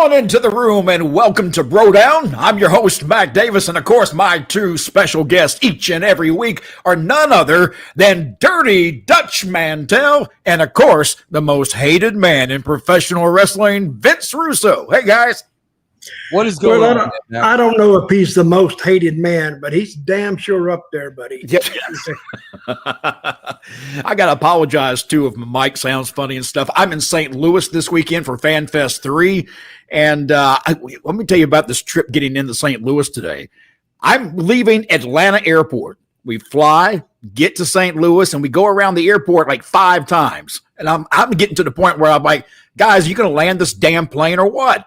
on into the room and welcome to BroDown. I'm your host, Mac Davis, and of course, my two special guests each and every week are none other than Dirty Dutch Mantell and, of course, the most hated man in professional wrestling, Vince Russo. Hey, guys. What is going on? I don't know if he's the most hated man, but he's damn sure up there, buddy. Yep. I got to apologize, too, if my mic sounds funny and stuff. I'm in St. Louis this weekend for FanFest 3, and let me tell you about this trip getting into St. Louis today. I'm leaving Atlanta Airport. We fly, get to St. Louis, and we go around the airport like 5 times. And I'm getting to the point where I'm like, guys, you going to land this damn plane or what?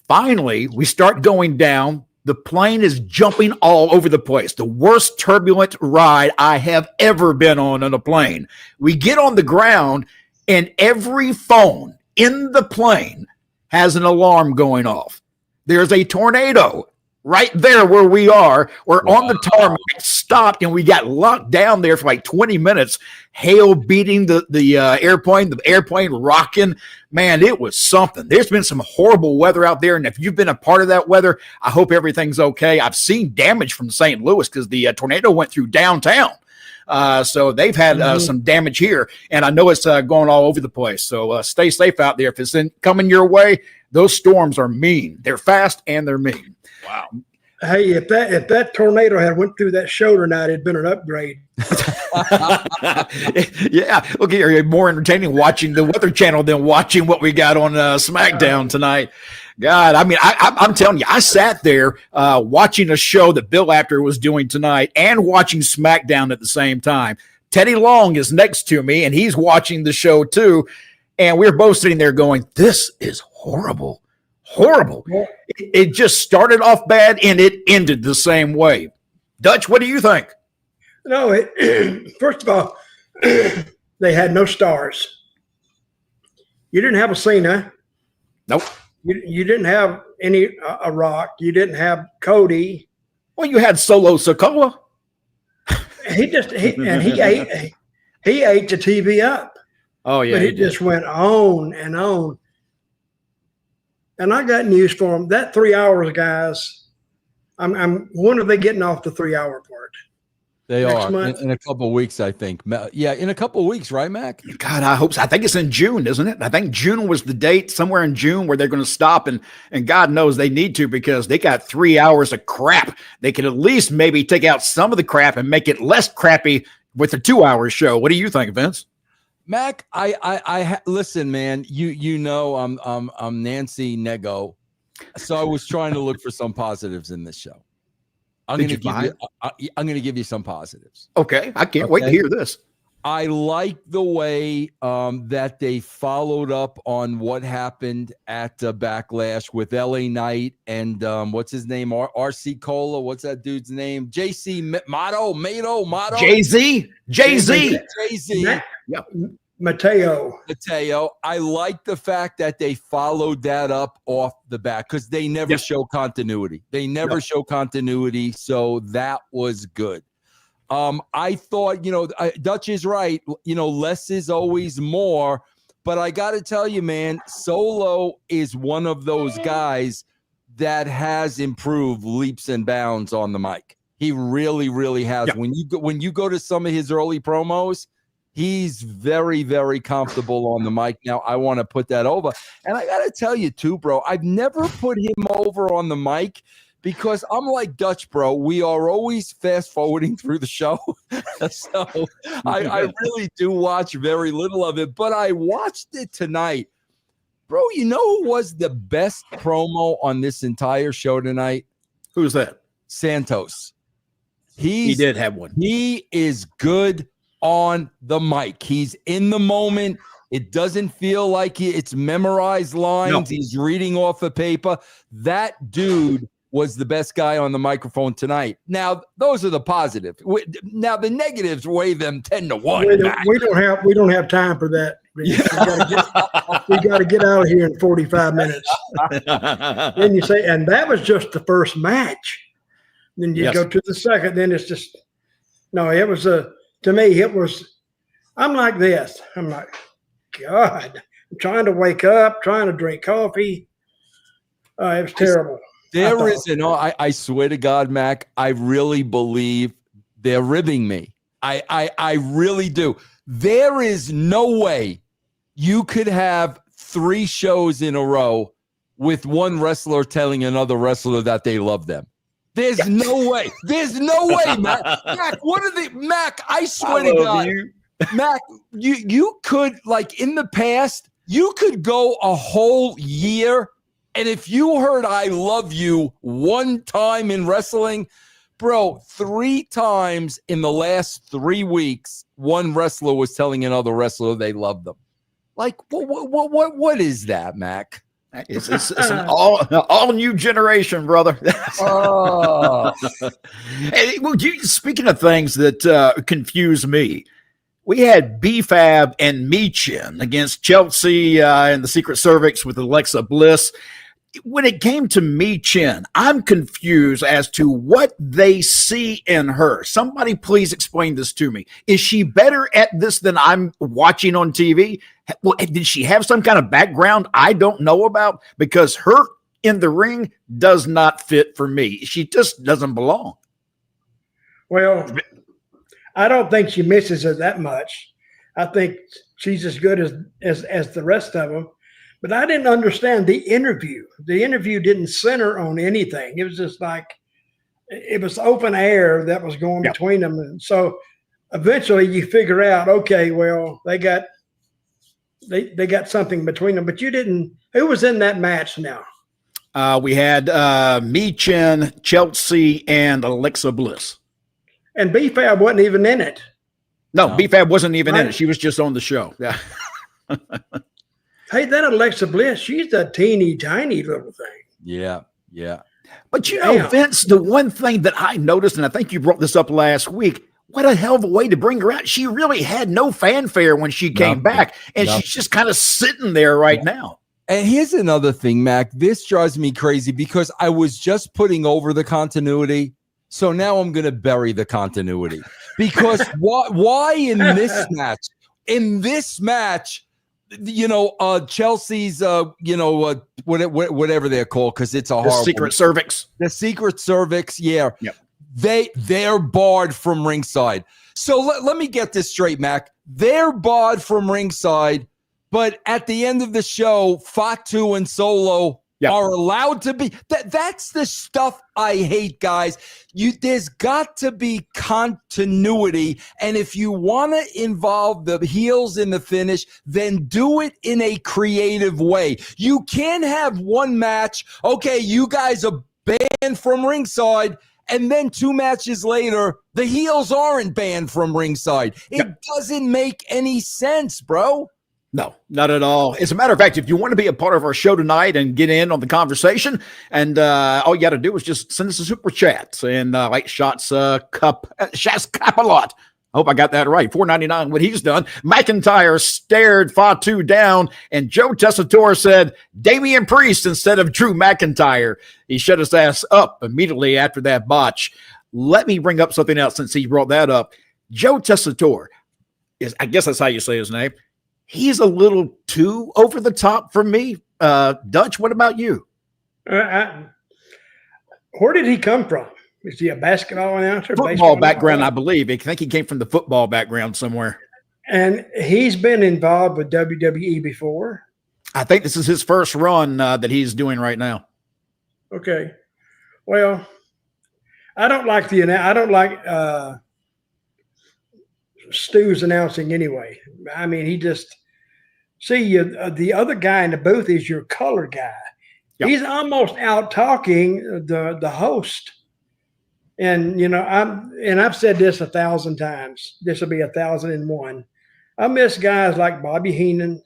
Finally, we start going down. The plane is jumping all over the place. The worst turbulent ride I have ever been on a plane. We get on the ground, and every phone in the plane has an alarm going off. There's a tornado right there where we are. We're on the tarmac, stopped, and we got locked down there for like 20 minutes. Hail beating the airplane rocking. Man, it was something. There's been some horrible weather out there, and if you've been a part of that weather, I hope everything's okay. I've seen damage from St. Louis because the tornado went through downtown. So they've had some damage here, and I know it's going all over the place. So stay safe out there. If it's coming your way, those storms are mean. They're fast and they're mean. Wow. Hey, if that tornado had went through that show tonight, it'd been an upgrade. Yeah, okay, you're more entertaining watching the Weather Channel than watching what we got on SmackDown tonight. God, I mean, I'm telling you, I sat there watching a show that Bill Apter was doing tonight and watching SmackDown at the same time. Teddy Long is next to me, and he's watching the show too, and we're both sitting there going, this is horrible. Horrible. It just started off bad, and it ended the same way. Dutch, what do you think? No, first of all, they had no stars. You didn't have a Cena. Nope. You didn't have any a Rock. You didn't have Cody. Well, you had Solo Sikoa. He ate the TV up. Oh yeah, but it just went on and on. And I got news for them. That 3 hours, guys. When are they getting off the 3 hour part? They are in a couple of weeks, I think. Yeah, in a couple of weeks, right, Mac? God, I hope so. I think it's in June, isn't it? I think June was the date, somewhere in June, where they're going to stop, and God knows they need to because they got 3 hours of crap. They could at least maybe take out some of the crap and make it less crappy with a 2 hour show. What do you think, Vince? Mac, I listen, man. You know, I'm Nancy Nego, so I was trying to look for some positives in this show. I'm going to give you some positives. Okay, I can't wait to hear this. I like the way that they followed up on what happened at Backlash with LA Knight and what's his name? RC Cola. What's that dude's name? JC Mateo. JZ. Yep. Mateo. I like the fact that they followed that up off the bat because they never show continuity. Show continuity, so that was good. I thought, Dutch is right. Less is always more. But I got to tell you, man, Solo is one of those guys that has improved leaps and bounds on the mic. He really, really has. Yeah. When you go to some of his early promos, he's very, very comfortable on the mic. Now, I want to put that over. And I got to tell you, too, bro, I've never put him over on the mic because I'm like Dutch, bro. We are always fast-forwarding through the show. So I really do watch very little of it. But I watched it tonight. Bro, you know who was the best promo on this entire show tonight? Who's that? Santos. He did have one. He is good on the mic. He's in the moment. It doesn't feel like it's memorized lines. No. He's reading off a paper. That dude was the best guy on the microphone tonight. Now, those are the positives. Now, the negatives weigh them 10-1. We don't have time for that. We got to get out of here in 45 minutes. Then you say, and that was just the first match. Then you go to the second. Then it's just no. It was to me. It was. I'm like this. I'm like, God. I'm trying to wake up. Trying to drink coffee. It was terrible. There is I swear to God, Mac, I really believe they're ribbing me. I really do. There is no way you could have 3 shows in a row with one wrestler telling another wrestler that they love them. There's no way. There's no way, Mac. Mac, I swear to God. Mac, you could, like, in the past, you could go a whole year, and if you heard I love you one time in wrestling, bro, 3 times in the last 3 weeks, one wrestler was telling another wrestler they loved them. Like, what is that, Mac? It's an all new generation, brother. Hey, well, speaking of things that confuse me, we had B-Fab and Michin against Chelsea and the Secret Cervix with Alexa Bliss. When it came to Michin, I'm confused as to what they see in her. Somebody please explain this to me. Is she better at this than I'm watching on TV? Well, did she have some kind of background I don't know about? Because her in the ring does not fit for me. She just doesn't belong. Well, I don't think she misses it that much. I think she's as good as the rest of them. But I didn't understand the interview. The interview didn't center on anything. It was just like, it was open air that was going between them. And so eventually you figure out, okay, well, they got something between them. But you didn't. Who was in that match now? We had Michin, Chelsea, and Alexa Bliss. And B-Fab wasn't even in it. No, B-Fab wasn't even in it. She was just on the show. Yeah. Hey, that Alexa Bliss, she's a teeny tiny little thing. Yeah. But you know, Vince, the one thing that I noticed, and I think you brought this up last week, what a hell of a way to bring her out. She really had no fanfare when she came back, and she's just kind of sitting there right now. And here's another thing, Mac. This drives me crazy because I was just putting over the continuity. So now I'm going to bury the continuity because why in this match? In this match, you know, Chelsea's, whatever they're called, because it's a horrible. Secret Cervix. The Secret Cervix, yeah. Yep. They're barred from ringside. So let me get this straight, Mac. They're barred from ringside, but at the end of the show, Fatu and Solo are allowed to be. That's the stuff I hate, guys. There's got to be continuity, and if you want to involve the heels in the finish, then do it in a creative way. You can't have one match, okay, you guys are banned from ringside, and then 2 matches later, the heels aren't banned from ringside. It doesn't make any sense, bro. No, not at all. As a matter of fact, if you want to be a part of our show tonight and get in on the conversation, and all you got to do is just send us a super chat and like Shots Cup a lot. I hope I got that right. $4.99. What he's done. McIntyre stared Fatu down, and Joe Tessitore said Damian Priest instead of Drew McIntyre. He shut his ass up immediately after that botch. Let me bring up something else since he brought that up. Joe Tessitore is, I guess that's how you say his name. He's a little too over the top for me. Dutch, what about you? Where did he come from? Is he a basketball announcer? Football background, I believe. I think he came from the football background somewhere. And he's been involved with WWE before? I think this is his first run that he's doing right now. Okay. Well, I don't like Stu's announcing anyway. I mean, he just the other guy in the booth is your color guy. Yep. He's almost out talking the host. And you know, I've said this 1,000 times. This will be 1,001. I miss guys like Bobby Heenan.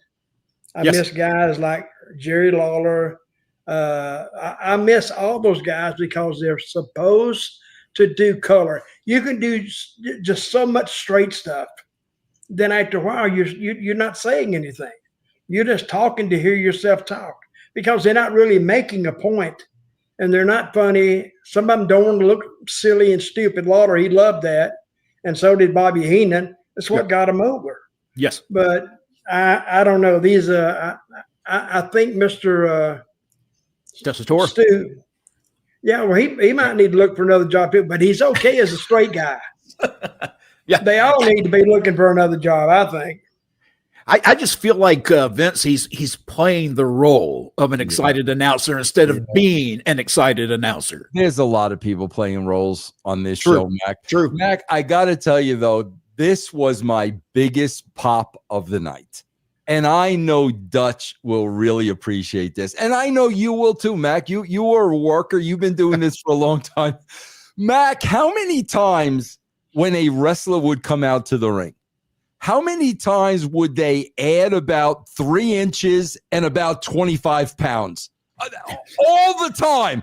I miss guys like Jerry Lawler. I miss all those guys because they're supposed to do color. You can do just so much straight stuff. Then after a while, you're not saying anything. You're just talking to hear yourself talk because they're not really making a point, and they're not funny. Some of them don't want to look silly and stupid. Lawler, he loved that, and so did Bobby Heenan. That's what got him over. Yes, but I don't know. These I think Mr. Testator. Stu. Yeah, well, he might need to look for another job too, but he's okay as a straight guy. Yeah, they all need to be looking for another job, I think. I just feel like Vince, he's playing the role of an excited announcer instead of being an excited announcer. There's a lot of people playing roles on this show, Mac. True. Mac, I got to tell you, though, this was my biggest pop of the night. And I know Dutch will really appreciate this. And I know you will too, Mac. You are a worker. You've been doing this for a long time. Mac, how many times when a wrestler would come out to the ring, how many times would they add about 3 inches and about 25 pounds? All the time.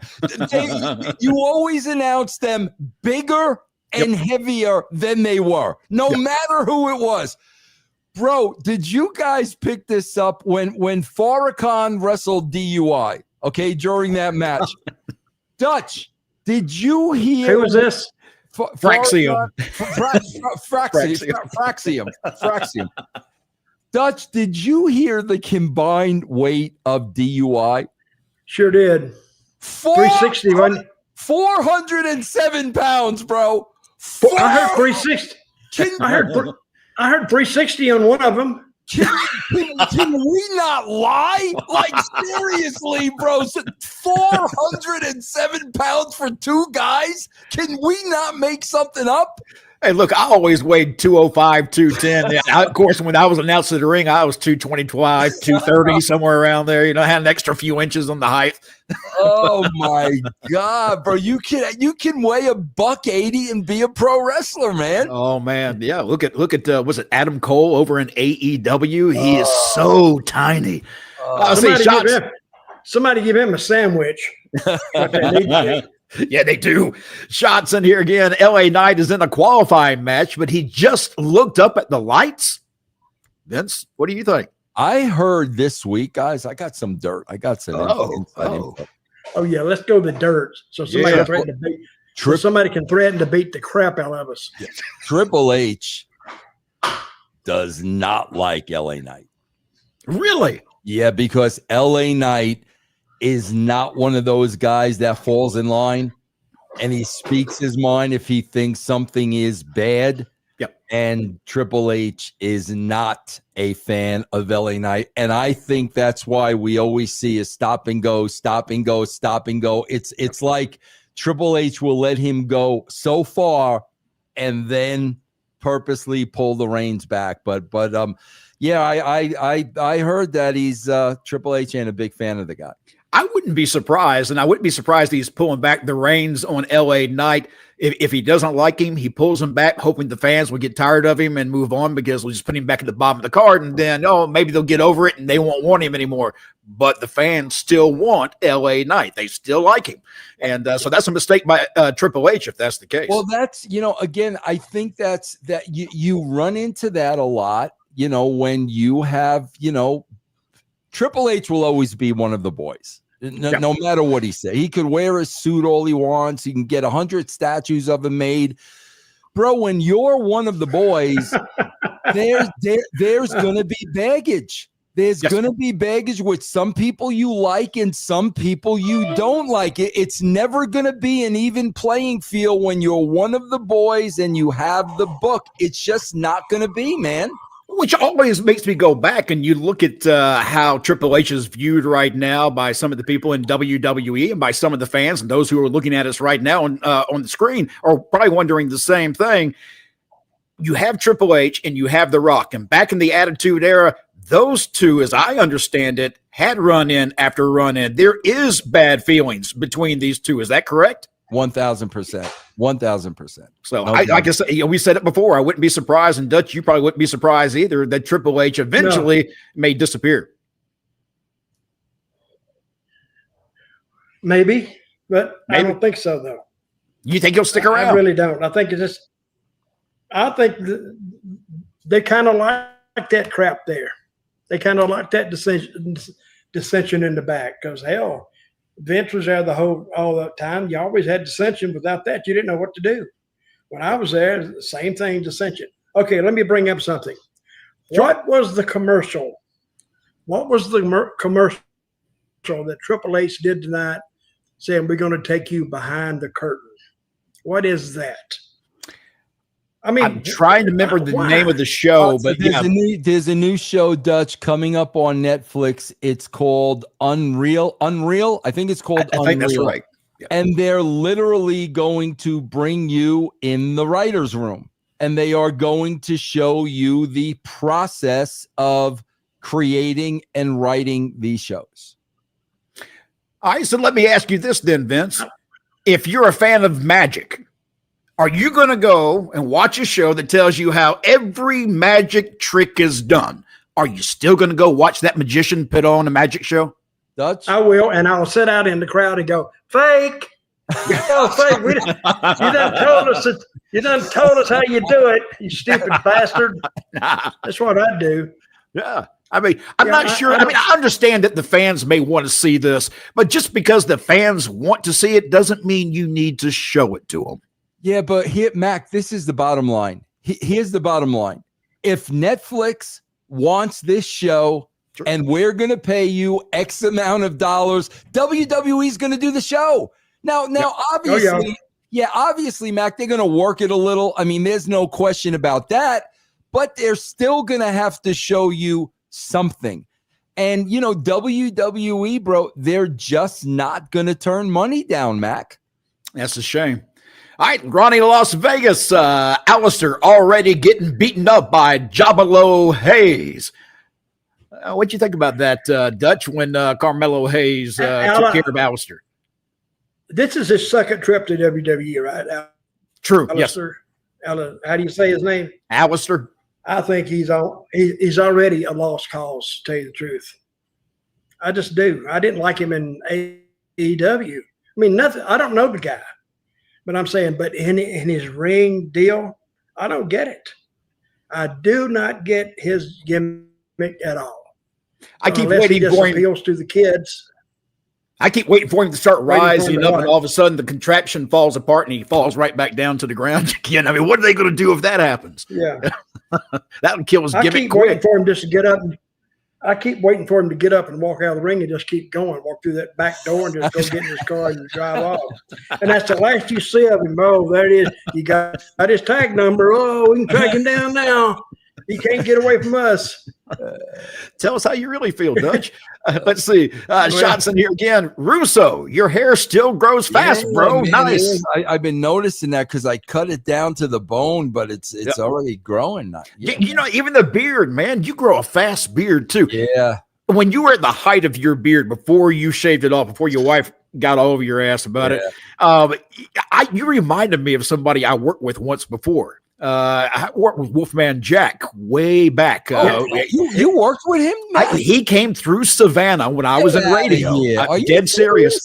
You always announce them bigger and heavier than they were, no matter who it was. Bro, did you guys pick this up when Farrakhan wrestled DUI, okay, during that match? Dutch, did you hear? Who was this? Fraxium. Fraxium. Dutch, did you hear the combined weight of DUI? Sure did. 360. 407 pounds, bro. I heard 360. I heard 360 on one of them. Can we not lie? Like, seriously, bro. 407 pounds for 2 guys? Can we not make something up? Hey, look, I always weighed 205, 210. Of course, when I was announced to the ring, I was 225, 230, somewhere around there. You know, I had an extra few inches on the height. Oh my God, bro! You can weigh $180 and be a pro wrestler, man. Oh man, yeah. Look at was it Adam Cole over in AEW? He is so tiny. Somebody give him a sandwich. Yeah, they do. Shots in here again. LA Knight is in a qualifying match, but he just looked up at the lights. Vince, what do you think? I heard this week, guys, I got some dirt. I got some info. Oh, yeah, let's go to the dirt. So somebody can threaten to beat. Somebody can threaten to beat the crap out of us. Yeah. Triple H does not like LA Knight. Really? Yeah, because LA Knight is not one of those guys that falls in line and he speaks his mind if he thinks something is bad. Yep. And Triple H is not a fan of LA Knight. And I think that's why we always see a stop and go, stop and go, stop and go. It's like Triple H will let him go so far and then purposely pull the reins back. But yeah, I heard that he's Triple H ain't a big fan of the guy. I wouldn't be surprised, and I wouldn't be surprised he's pulling back the reins on LA Knight. If he doesn't like him, he pulls him back, hoping the fans will get tired of him and move on because we'll just put him back at the bottom of the card, and then, maybe they'll get over it and they won't want him anymore. But the fans still want LA Knight. They still like him. And so that's a mistake by Triple H if that's the case. Well, that's, again, I think that you run into that a lot, when you have, Triple H will always be one of the boys. No matter what he said. He could wear a suit all he wants. He can get 100 statues of him made. Bro, when you're one of the boys, there's going to be baggage. There's going to be baggage with some people you like and some people you don't like. It's never going to be an even playing field when you're one of the boys and you have the book. It's just not going to be, man. Which always makes me go back and you look at how Triple H is viewed right now by some of the people in WWE and by some of the fans and those who are looking at us right now on the screen are probably wondering the same thing. You have Triple H and you have The Rock. And back in the Attitude Era, those two, as I understand it, had run in after run in. There is bad feelings between these two. Is that correct? 1,000%. 1,000%. So I guess we said it before. I wouldn't be surprised, and Dutch, you probably wouldn't be surprised either, that Triple H eventually may disappear. Maybe, but I don't think so, though. You think he'll stick around? I really don't. I think they kind of like that crap there. They kind of like that dissension in the back because, hell, Vince was there all the time. You always had dissension. Without that, you didn't know what to do. When I was there, same thing, dissension. Okay, let me bring up something. Sure. What was the commercial? What was the commercial that Triple H did tonight, saying we're going to take you behind the curtain. What is that? I mean, I'm trying to remember the name of the show, but there's a new show, Dutch, coming up on Netflix. It's called Unreal. I think it's called Unreal. I think that's right. Yeah. And they're literally going to bring you in the writer's room, and they are going to show you the process of creating and writing these shows. All right, so let me ask you this then, Vince. If you're a fan of magic, are you going to go and watch a show that tells you how every magic trick is done? Are you still going to go watch that magician put on a magic show? Dutch? I will, and I'll sit out in the crowd and go, fake. Fake. You done told us how you do it, you stupid bastard. That's what I do. Yeah. I mean, I'm not sure. I understand that the fans may want to see this, but just because the fans want to see it doesn't mean you need to show it to them. Yeah, but here, Mac, this is the bottom line. Here's the bottom line. If Netflix wants this show and we're going to pay you X amount of dollars, WWE is going to do the show. Now, obviously, obviously, Mac, they're going to work it a little. I mean, there's no question about that, but they're still going to have to show you something. And, you know, WWE, bro, they're just not going to turn money down, Mac. That's a shame. All right, Ronnie, Las Vegas. Alistister already getting beaten up by Jabalo Hayes. What'd you think about that, Dutch, when Carmelo Hayes took care of Alistister? This is his second trip to WWE, right? True. Alistister. Yes. How do you say his name? Alistister. I think he's already a lost cause, to tell you the truth. I just do. I didn't like him in AEW. I mean, nothing. I don't know the guy. But I'm saying, but in his ring deal, I don't get it. I do not get his gimmick at all. I keep waiting for him. Appeals to the kids. I keep waiting for him to start rising up, and all of a sudden the contraption falls apart and he falls right back down to the ground again. I mean, what are they going to do if that happens? Yeah, that would kill his gimmick. I keep waiting for him just to get up. I keep waiting for him to get up and walk out of the ring and just keep going, walk through that back door and just go get in his car and drive off. And that's the last you see of him. Oh, there it is. You got his tag number. Oh, we can track him down now. He can't get away from us. Tell us how you really feel, Dutch. Let's see. Shots in here again. Russo, your hair still grows fast, bro. Man, nice. I've been noticing that because I cut it down to the bone, but it's already growing now. Yeah, you know, even the beard, man. You grow a fast beard too. Yeah. When you were at the height of your beard, before you shaved it off, before your wife got all over your ass about it, you reminded me of somebody I worked with once before. I worked with Wolfman Jack way back. You worked with him? He came through Savannah when I was in radio. Are you dead serious?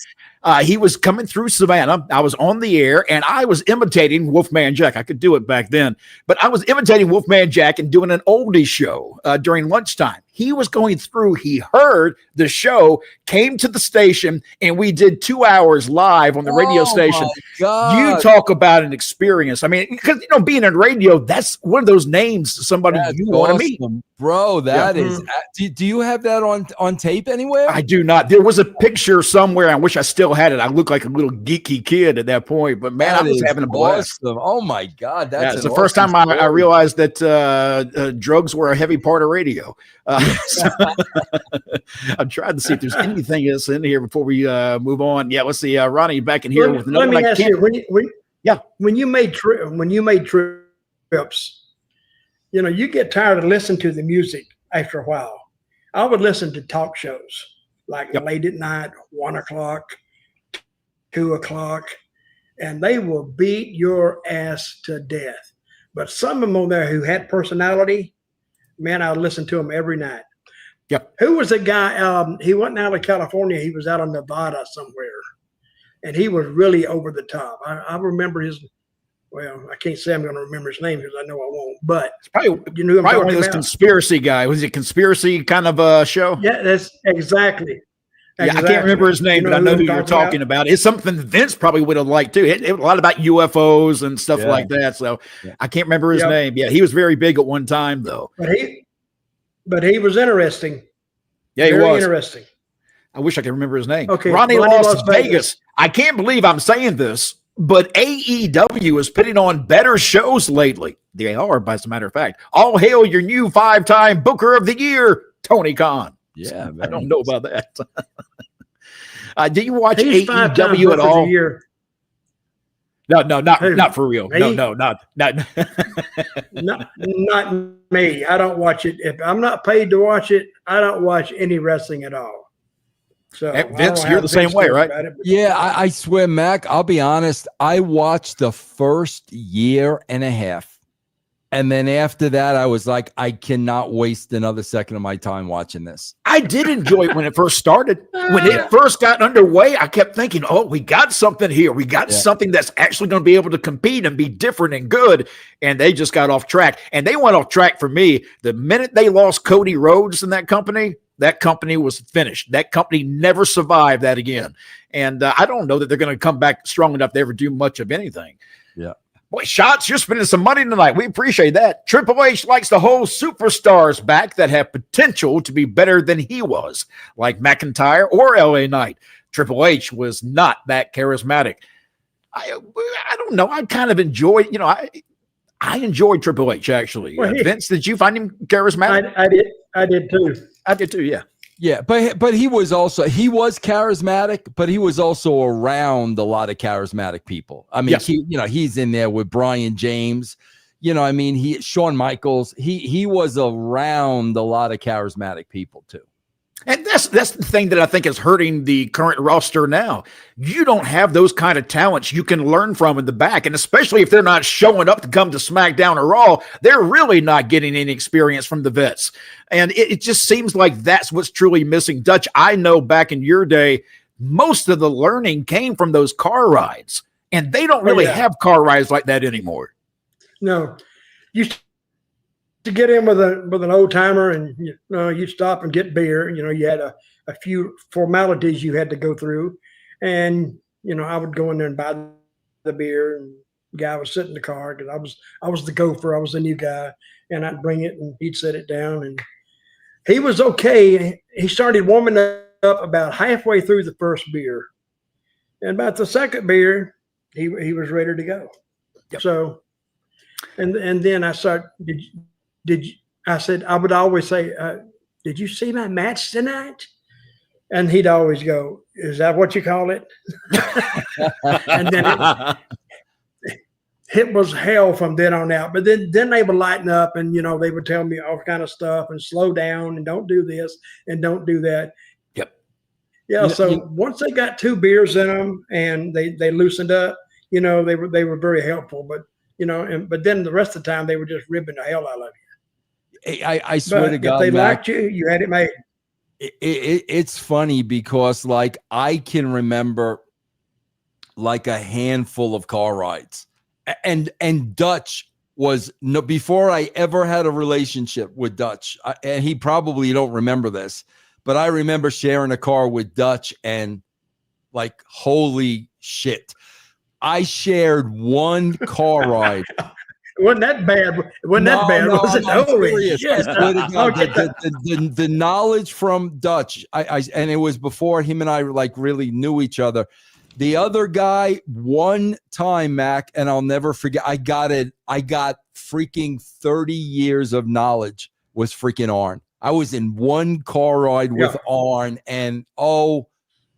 He was coming through Savannah. I was on the air, and I was imitating Wolfman Jack. I could do it back then, but I was imitating Wolfman Jack and doing an oldie show during lunchtime. He was going through. He heard the show, came to the station, and we did 2 hours live on the radio station. You talk about an experience. I mean, because being in radio, that's one of those names somebody you want to meet, bro. That is. Do you have that on tape anywhere? I do not. There was a picture somewhere. I wish I still had it. I looked like a little geeky kid at that point, but man, I was having a blast. Awesome. Oh my God, that's the first time I realized that drugs were a heavy part of radio. I'm trying to see if there's anything else in here before we move on. Yeah, let's see. Ronnie back in here with another. Let me ask you, when you made trips, you get tired of listening to the music after a while. I would listen to talk shows like late at night, 1 o'clock, 2 o'clock, and they will beat your ass to death. But some of them on there who had personality, man, I would listen to them every night. Yep. Who was the guy? He wasn't out of California. He was out of Nevada somewhere. And he was really over the top. I remember his, I can't say I'm going to remember his name because I know I won't. But it's probably this conspiracy guy. Was it a conspiracy kind of a show? Yeah, that's exactly. Yeah, I can't remember his name, but I know who you're talking about. It's something Vince probably would have liked too. It was a lot about UFOs and stuff like that. So I can't remember his name. Yeah, he was very big at one time though. But he was interesting. Yeah, he was interesting. I wish I could remember his name. Okay, Ronnie Ronnie Las Las Vegas. Vegas. I can't believe I'm saying this, but AEW is putting on better shows lately. They are, as a matter of fact. All hail your new 5-time Booker of the Year, Tony Khan. Yeah, I don't know about that. Do you watch He's AEW at all? No, not for real. Me? No, not. Not me. I don't watch it. If I'm not paid to watch it, I don't watch any wrestling at all. So Vince, you're the same way, right? Yeah, I swear, Mac, I'll be honest. I watched the first year and a half. And then after that, I was like, I cannot waste another second of my time watching this. I did enjoy it when it first started. When it first got underway, I kept thinking, oh, we got something here. We got something that's actually going to be able to compete and be different and good. And they just got off track. And they went off track for me. The minute they lost Cody Rhodes in that company was finished. That company never survived that again. And I don't know that they're going to come back strong enough to ever do much of anything. Yeah. Boy, Shots, you're spending some money tonight. We appreciate that. Triple H likes to hold superstars back that have potential to be better than he was, like McIntyre or LA Knight. Triple H was not that charismatic. I don't know. I kind of enjoyed, I enjoyed Triple H, actually. Well, Vince, did you find him charismatic? I did too. I did too, yeah. Yeah, but he was charismatic, but he was also around a lot of charismatic people. I mean, he's in there with Brian James, Shawn Michaels. He was around a lot of charismatic people too. And that's the thing that I think is hurting the current roster now. You don't have those kind of talents you can learn from in the back. And especially if they're not showing up to come to SmackDown or Raw, they're really not getting any experience from the vets. And it just seems like that's what's truly missing. Dutch, I know back in your day, most of the learning came from those car rides. And they don't really have car rides like that anymore. No. To get in with an old timer and you stop and get beer, you had a few formalities you had to go through, and I would go in there and buy the beer, and the guy would sit in the car because I was the gopher, I was the new guy, and I'd bring it and he'd set it down, and he was okay. He started warming up about halfway through the first beer, and about the second beer he was ready to go. Yep. So and then I started. I said, I would always say, did you see my match tonight? And he'd always go, is that what you call it? And then it was hell from then on out. But then they would lighten up and, they would tell me all kind of stuff and slow down and don't do this and don't do that. Yep. Yeah. So once they got 2 beers in them and they loosened up, they were very helpful. But, but then the rest of the time they were just ribbing the hell out of you. I swear to God, if they Mac, liked you, you had it made. It's funny because I can remember a handful of car rides, and Dutch was before I ever had a relationship with Dutch, and he probably don't remember this, but I remember sharing a car with Dutch and holy shit, I shared one car ride. Wasn't that bad? Was it? Holy shit. The knowledge from Dutch, and it was before him and I really knew each other. The other guy, one time, Mac, and I'll never forget, I got freaking 30 years of knowledge was freaking Arn. I was in one car ride with Arn, and oh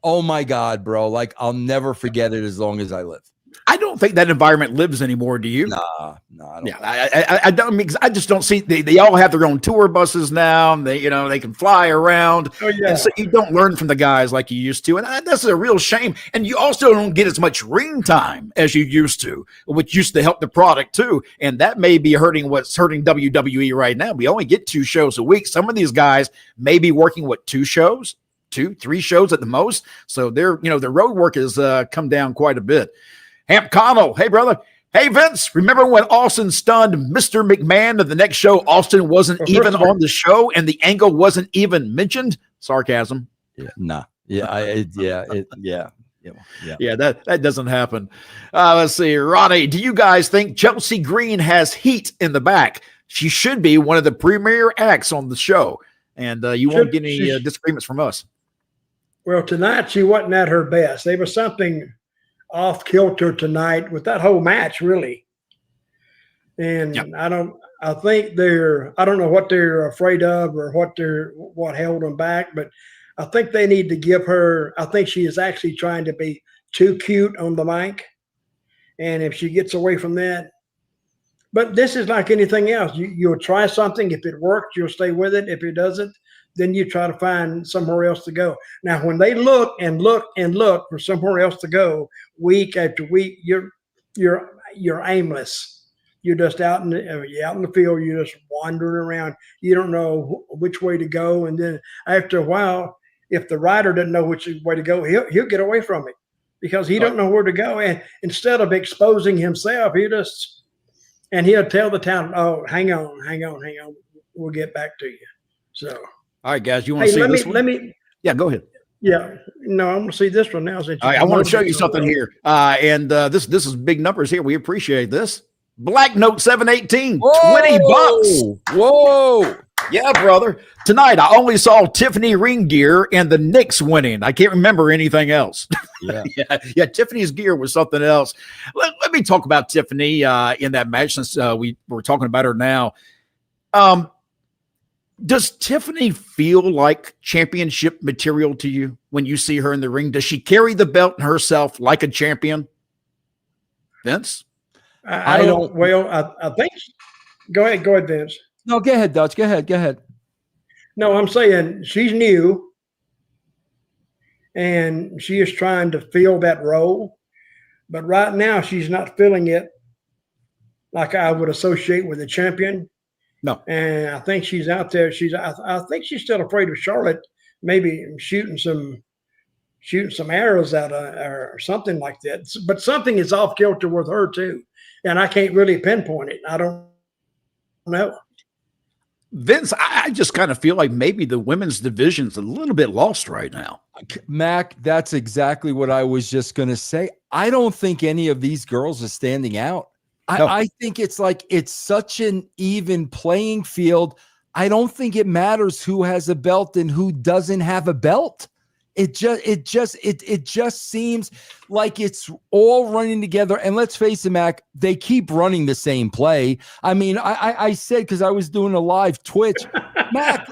my God, bro. I'll never forget it as long as I live. I don't think that environment lives anymore. Do you? No, I don't. Yeah, I don't. I just don't see. They all have their own tour buses now. And they can fly around. Oh yeah. And so you don't learn from the guys like you used to, and that's a real shame. And you also don't get as much ring time as you used to, which used to help the product too. And that may be what's hurting WWE right now. We only get 2 shows a week. Some of these guys may be working 2 shows, 2, 3 shows at the most. So their road work has come down quite a bit. Hamp Connell, hey brother. Hey Vince, remember when Austin stunned Mr. McMahon of the next show? Austin wasn't even on the show and the angle wasn't even mentioned. Sarcasm. Yeah, nah. Yeah, that doesn't happen. Let's see. Ronnie, do you guys think Chelsea Green has heat in the back? She should be one of the premier acts on the show, and you won't get any disagreements from us. Well, tonight she wasn't at her best. There was something off kilter tonight with that whole match, really. And Yep. I don't know what they're afraid of or what held them back, but I think they need to give her, I think she is actually trying to be too cute on the mic. And if she gets away from that, but this is like anything else. You'll try something. If it works, you'll stay with it. If it doesn't, then you try to find somewhere else to go. Now, when they look and look and look for somewhere else to go week after week, you're aimless. You're just out in the field. You're just wandering around. You don't know which way to go. And then after a while, if the rider doesn't know which way to go, he'll get away from it because he don't know where to go. And instead of exposing himself, he'll tell the talent, "Oh, hang on. We'll get back to you." So, all right, guys, you want to see this one? Yeah, go ahead. Yeah, no, I'm going to see this one now. All right, I want to show you something here. This is big numbers here. We appreciate this. Black Note 718, $20. Whoa. Yeah, brother. Tonight, I only saw Tiffany ring gear and the Knicks winning. I can't remember anything else. Yeah. yeah, Tiffany's gear was something else. Let me talk about Tiffany in that match since we're talking about her now. Does Tiffany feel like championship material to you when you see her in the ring? Does she carry the belt herself like a champion? Vince? I don't. Well, I think. Go ahead, Vince. No, go ahead, Dutch. Go ahead. No, I'm saying she's new, and she is trying to fill that role. But right now, she's not filling it like I would associate with a champion. No, and I think she's out there. I think she's still afraid of Charlotte, maybe shooting some arrows at her or something like that. But something is off kilter with her too, and I can't really pinpoint it. I don't know. Vince, I just kind of feel like maybe the women's division's a little bit lost right now. Mac, that's exactly what I was just going to say. I don't think any of these girls are standing out. No. I think it's like it's such an even playing field. I don't think it matters who has a belt and who doesn't have a belt. It just seems like it's all running together. And let's face it, Mac, they keep running the same play. I mean, I said, because I was doing a live Twitch, Mac,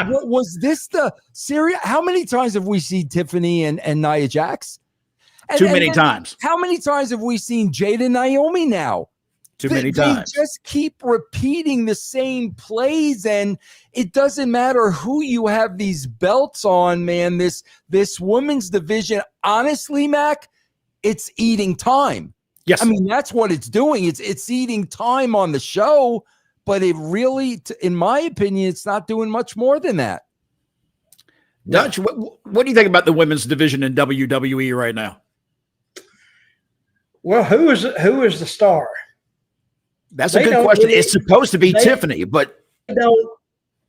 was this the series? How many times have we seen Tiffany and Nia Jax? Too many times. How many times have we seen Jade and Naomi now? Too many times. They just keep repeating the same plays, and it doesn't matter who you have these belts on, man. This women's division, honestly, Mac, it's eating time. Yes. I mean, that's what it's doing. It's eating time on the show, but it really, in my opinion, it's not doing much more than that. Dutch, what do you think about the women's division in WWE right now? Well, who is the star? That's a good question. It's supposed to be Tiffany, but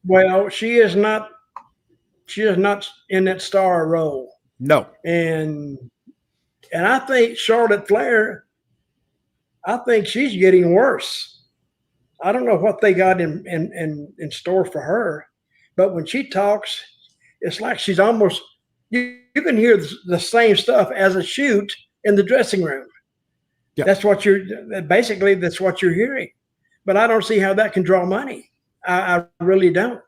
well, she is not in that star role. No. And I think Charlotte Flair, I think she's getting worse. I don't know what they got in store for her, but when she talks, it's like she's almost you can hear the same stuff as a shoot in the dressing room. Yeah. That's what you're hearing. But I don't see how that can draw money. I really don't.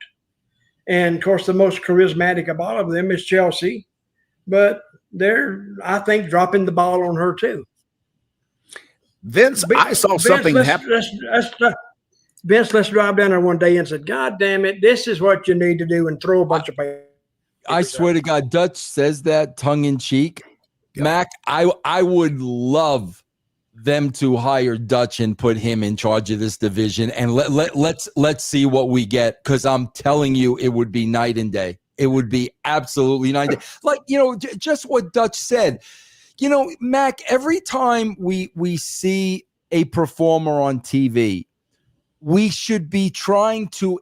And of course, the most charismatic of all of them is Chelsea, but they're, I think, dropping the ball on her too. Vince, I saw something happen. Vince, let's drive down there one day and said, "God damn it, this is what you need to do," and throw a bunch of papers. I swear to God, Dutch says that tongue in cheek. Yeah. Mac, I would love them to hire Dutch and put him in charge of this division, and let's see what we get, because I'm telling you, it would be night and day. It would be absolutely night and day. Like, just what Dutch said. Mac, every time we see a performer on TV, we should be trying to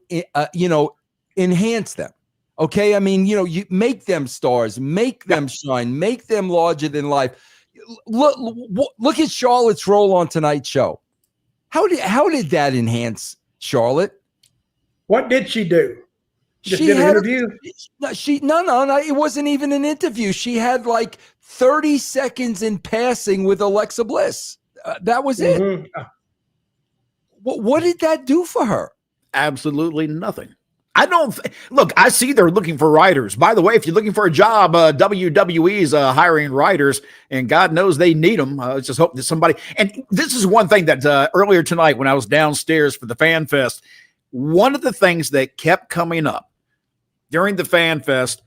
enhance them. Okay, I mean, you make them stars, make them shine, make them larger than life. Look at Charlotte's role on tonight's show. How did that enhance Charlotte? What did she do? Just did an interview? No. It wasn't even an interview. She had like 30 seconds in passing with Alexa Bliss. That was it. What did that do for her? Absolutely nothing. I don't look. I see they're looking for writers. By the way, if you're looking for a job, WWE is hiring writers, and God knows they need them. Let's just hope that somebody. And this is one thing that earlier tonight when I was downstairs for the Fan Fest, one of the things that kept coming up during the Fan Fest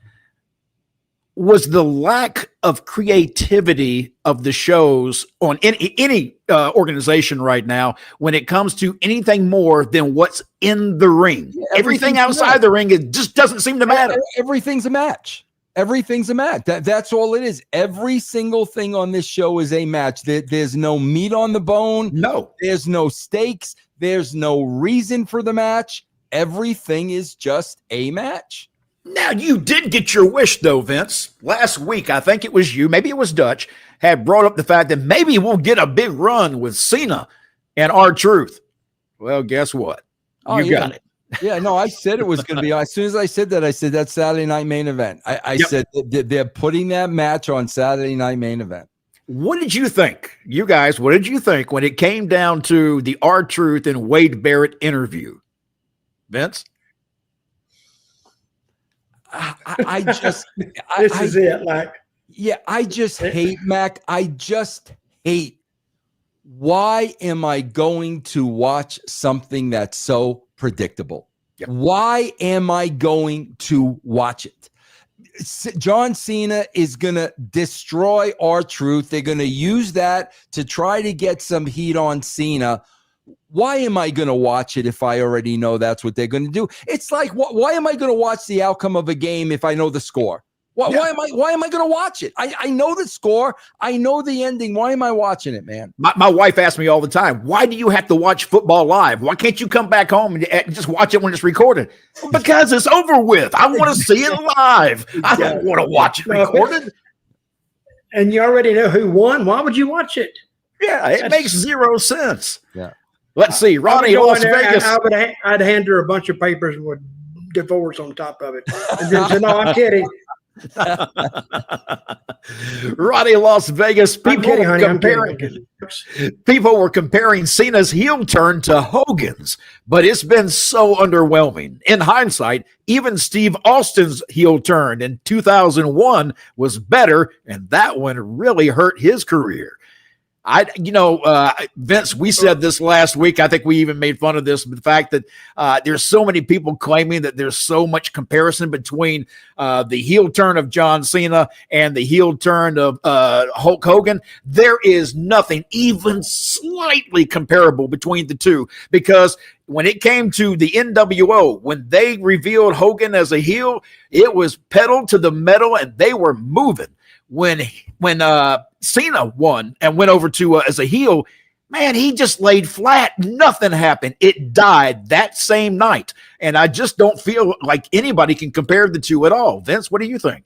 was the lack of creativity of the shows on any organization right now when it comes to anything more than what's in the ring. Yeah, everything outside the ring, it just doesn't seem to matter. Everything's a match. Everything's a match. That's all it is. Every single thing on this show is a match. There's no meat on the bone. No. There's no stakes. There's no reason for the match. Everything is just a match. Now, you did get your wish, though, Vince. Last week, I think it was you, maybe it was Dutch, had brought up the fact that maybe we'll get a big run with Cena and R-Truth. Well, guess what? You got it. Yeah, no, I said it was going to be. As soon as I said that, I said that's Saturday Night Main Event. I said they're putting that match on Saturday Night Main Event. What did you think, you guys, what did you think when it came down to the R-Truth and Wade Barrett interview? Vince? I just this is it. Like, yeah, I just hate Mac. I just hate. Why am I going to watch something that's so predictable? Yep. Why am I going to watch it? John Cena is going to destroy R-Truth. They're going to use that to try to get some heat on Cena. Why am I going to watch it if I already know that's what they're going to do? It's like, why am I going to watch the outcome of a game if I know the score? Why am I going to watch it? I know the score. I know the ending. Why am I watching it, man? My wife asks me all the time, why do you have to watch football live? Why can't you come back home and just watch it when it's recorded? Because it's over with. I want to see it live. I don't want to watch it recorded. And you already know who won. Why would you watch it? Yeah, it makes zero sense. Yeah. Let's see. Ronnie, Las Vegas. I'd hand her a bunch of papers with divorce on top of it. And then say, no, I'm kidding. Ronnie, Las Vegas. People were comparing Cena's heel turn to Hogan's, but it's been so underwhelming. In hindsight, even Steve Austin's heel turn in 2001 was better, and that one really hurt his career. Vince, we said this last week. I think we even made fun of this, but the fact that there's so many people claiming that there's so much comparison between the heel turn of John Cena and the heel turn of Hulk Hogan. There is nothing even slightly comparable between the two, because when it came to the NWO, when they revealed Hogan as a heel, it was pedal to the metal and they were moving. When Cena won and went over to as a heel, man, he just laid flat. Nothing happened. It died that same night. And I just don't feel like anybody can compare the two at all. Vince, what do you think?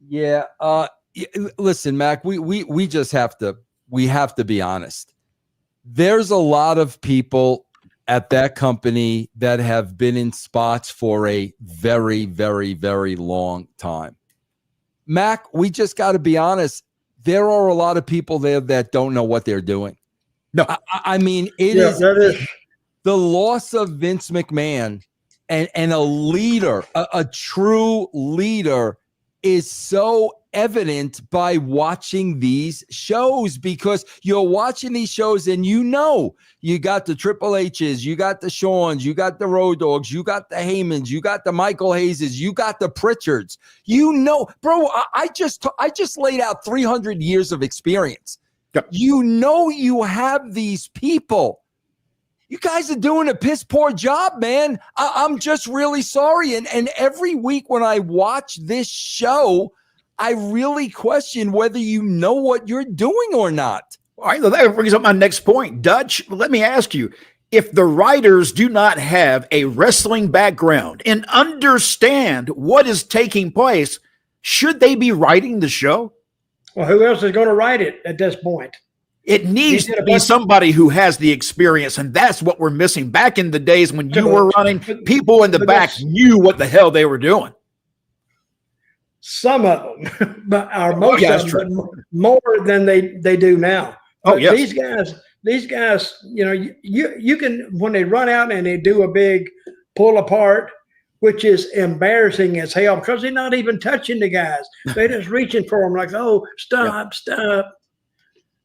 Yeah. Listen, Mac, we just have to be honest. There's a lot of people at that company that have been in spots for a very, very, very long time. Mac, we just got to be honest. There are a lot of people there that don't know what they're doing. No, I mean, it is the loss of Vince McMahon and a leader, a true leader, is so evident by watching these shows, because you're watching these shows and you got the Triple H's, you got the Shawns, you got the Road Dogs, you got the Heymans, you got the Michael Hayeses, you got the Pritchards. Bro, I just laid out 300 years of experience. Yep. You have these people. You guys are doing a piss poor job, man. I'm just really sorry. And every week when I watch this show, I really question whether you know what you're doing or not. All right, that brings up my next point. Dutch, let me ask you, if the writers do not have a wrestling background and understand what is taking place, should they be writing the show? Well, who else is going to write it at this point? It needs to be somebody who has the experience, and that's what we're missing. Back in the days when you were running, people in the back knew what the hell they were doing. Some of them, but most of them, more than they do now. Oh, yes. These guys, you can, when they run out and they do a big pull apart, which is embarrassing as hell because they're not even touching the guys. They're just reaching for them like, oh, stop.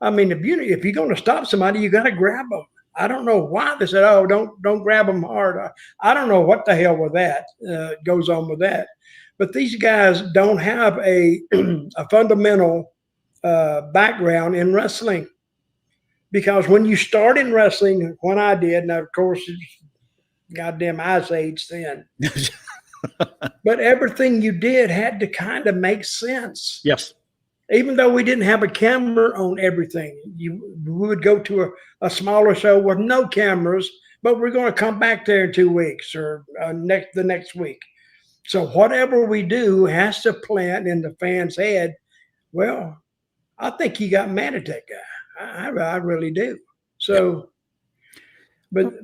I mean, if you're going to stop somebody, you got to grab them. I don't know why they said, oh, don't grab them hard. I don't know what the hell with that goes on with that. But these guys don't have a fundamental background in wrestling. Because when you start in wrestling, when I did, now, of course, it's goddamn ice age then. But everything you did had to kind of make sense. Yes. Even though we didn't have a camera on everything, we would go to a smaller show with no cameras, but we're going to come back there in 2 weeks or the next week. So whatever we do has to plant in the fan's head, well, I think he got mad at that guy. I really do. So, but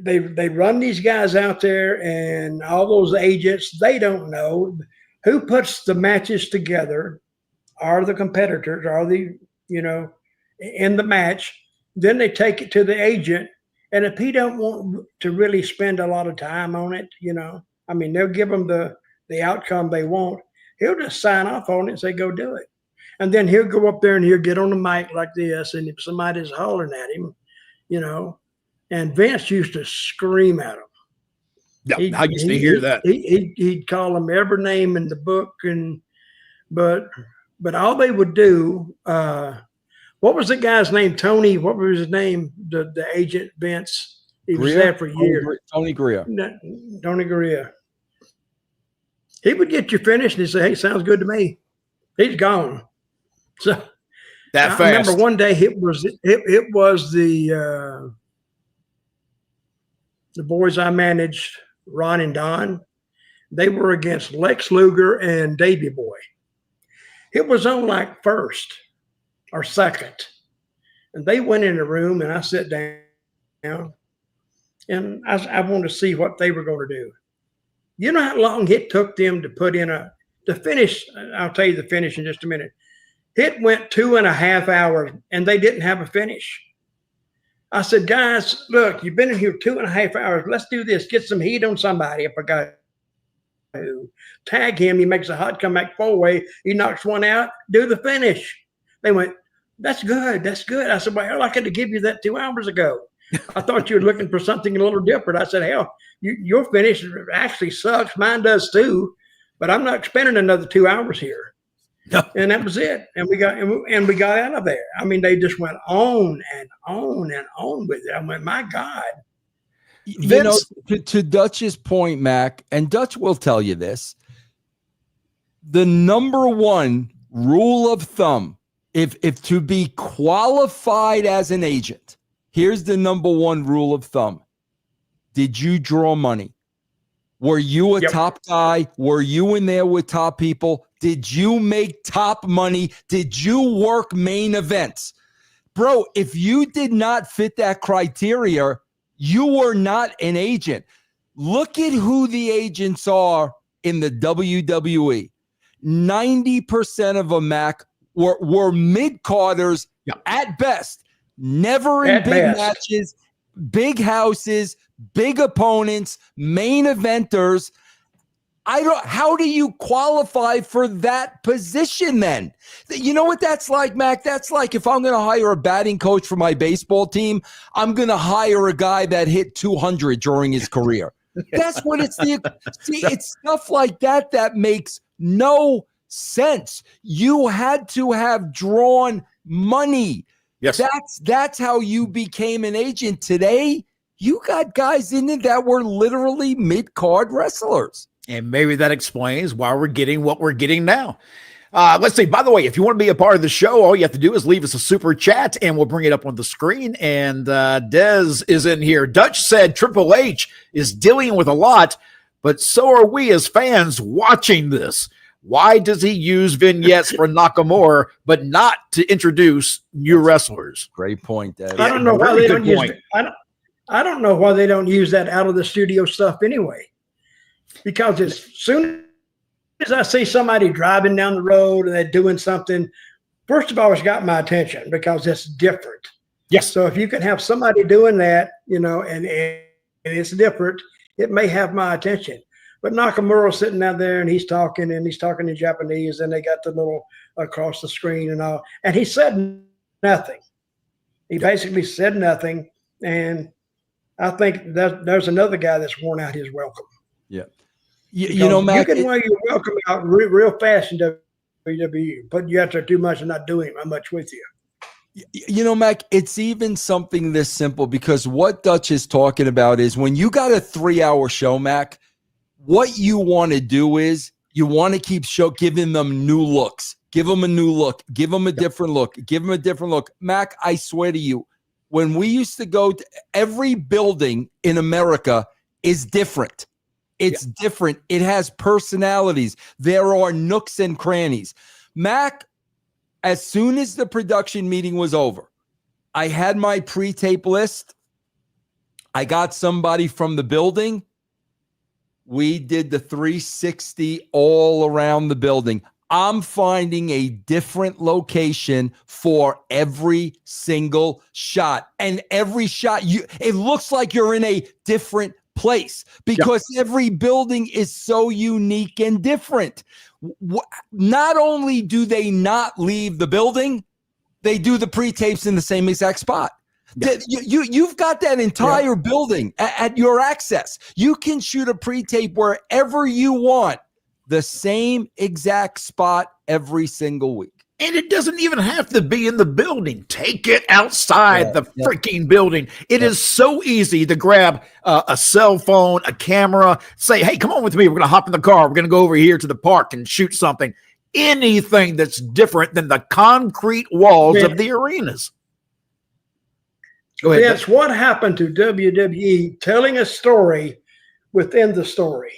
they run these guys out there, and all those agents, they don't know who puts the matches together. Are the competitors, are the, in the match. Then they take it to the agent. And if he don't want to really spend a lot of time on it, I mean, they'll give him the outcome they want. He'll just sign off on it and say, go do it. And then he'll go up there and he'll get on the mic like this. And if somebody's hollering at him, and Vince used to scream at him. Yeah, I used to hear that. He'd call him every name in the book. But all they would do, what was the guy's name? Tony, what was his name? The agent, Vince. He was there for years. Tony Garea. Tony Garea. He would get you finished and he'd say, hey, sounds good to me. He's gone. So that fast. I remember one day it was the boys I managed, Ron and Don. They were against Lex Luger and Davey Boy. It was on like first or second. And they went in the room and I sat down and I wanted to see what they were going to do. You know how long it took them to put in the finish? I'll tell you the finish in just a minute. It went 2.5 hours and they didn't have a finish. I said, guys, look, you've been in here 2.5 hours. Let's do this. Get some heat on somebody. If a guy tag him, he makes a hot comeback 4-way, he knocks one out, do the finish. They went, that's good. That's good. I said, well, I could have given you that 2 hours ago. I thought you were looking for something a little different. I said, hell, your finish actually sucks. Mine does too, but I'm not spending another 2 hours here. No. And that was it. And we got out of there. I mean, they just went on and on and on with it. I went, my God. To Dutch's point, Mac, and Dutch will tell you this, the number one rule of thumb, if to be qualified as an agent, here's the number one rule of thumb. Did you draw money? Were you a top guy? Were you in there with top people? Did you make top money? Did you work main events? Bro, if you did not fit that criteria, you were not an agent. Look at who the agents are in the WWE. 90% of them, Mac, were mid-carders at best. Never in big matches, big houses, big opponents, main eventers. How do you qualify for that position then? You know what that's like, Mac? That's like if I'm going to hire a batting coach for my baseball team, I'm going to hire a guy that hit 200 during his career. That's what it's it's stuff like that that makes no sense. You had to have drawn money. Yes. That's how you became an agent. Today, you got guys in it that were literally mid-card wrestlers. And maybe that explains why we're getting what we're getting now. Let's see. By the way, if you want to be a part of the show, all you have to do is leave us a super chat and we'll bring it up on the screen. And Dez is in here. Dutch said Triple H is dealing with a lot, but so are we as fans watching this. Why does he use vignettes for Nakamura, but not to introduce new wrestlers? Great point, Dad. I don't know why they don't use it. I don't know why they don't use that out of the studio stuff anyway. Because as soon as I see somebody driving down the road and they're doing something, first of all, it's got my attention because it's different. Yes. So if you can have somebody doing that, and it's different, it may have my attention. But Nakamura sitting out there and he's talking in Japanese, and they got the little across the screen and all, and he said nothing. He basically said nothing, and I think that there's another guy that's worn out his welcome. Yeah. Mac, you can wear your welcome out real fast in WWE, but you have to do much and not doing much with you. Mac, it's even something this simple, because what Dutch is talking about is when you got a 3-hour show, Mac, what you want to do is you want to keep giving them new looks. Give them a new look. Give them a different look. Give them a different look. Mac, I swear to you, when we used to go to every building in America is different. It's different. It has personalities. There are nooks and crannies. Mac, as soon as the production meeting was over, I had my pre-tape list. I got somebody from the building. We did the 360 all around the building. I'm finding a different location for every single shot. And every shot, it looks like you're in a different place because every building is so unique and different. Not only do they not leave the building, they do the pre-tapes in the same exact spot. You've got that entire building at your access. You can shoot a pre-tape wherever you want, the same exact spot every single week. And it doesn't even have to be in the building. Take it outside the freaking building. It is so easy to grab a cell phone, a camera, say, hey, come on with me. We're going to hop in the car. We're going to go over here to the park and shoot something. Anything that's different than the concrete walls of the arenas. Go ahead. That's what happened to WWE telling a story within the story.